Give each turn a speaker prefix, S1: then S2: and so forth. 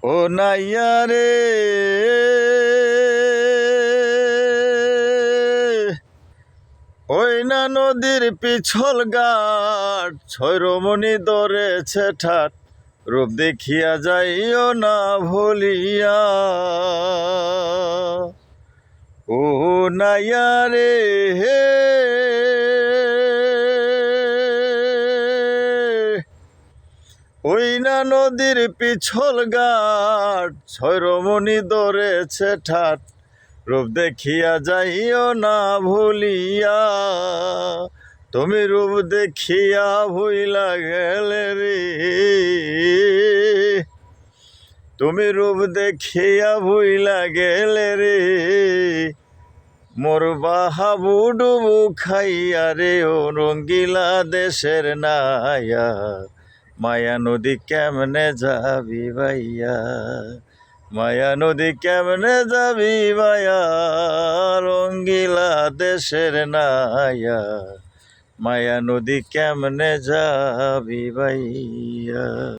S1: ও নাইয়া রে ওই না নদীর পিছল ঘাট ছয়রমণি ধরেছে ঠাট রূপ দেখিয়া যাইও না ভুলিয়া ও নাইয়া রে ওই না নদীর পিছল ঘাট ছয়রমণি ধরেছে ঠাট রূপ দেখিয়া যাইও না ভুলিয়া তুমি রূপ দেখিয়া ভুইলা গেলে রে তুমি রূপ দেখিয়া ভুইলা গেলে রে মোর বাহাবু ডুবু খাইয়া রে ও রঙ্গিলা দেশের নায়া মায়া নদী কেমনে যাবি ভাইয়া মায়া নদী কেমনে যাবি ভাইয়া রঙ্গিলা দেশের নায়া মায়া নদী কেমনে যাবি ভাইয়া।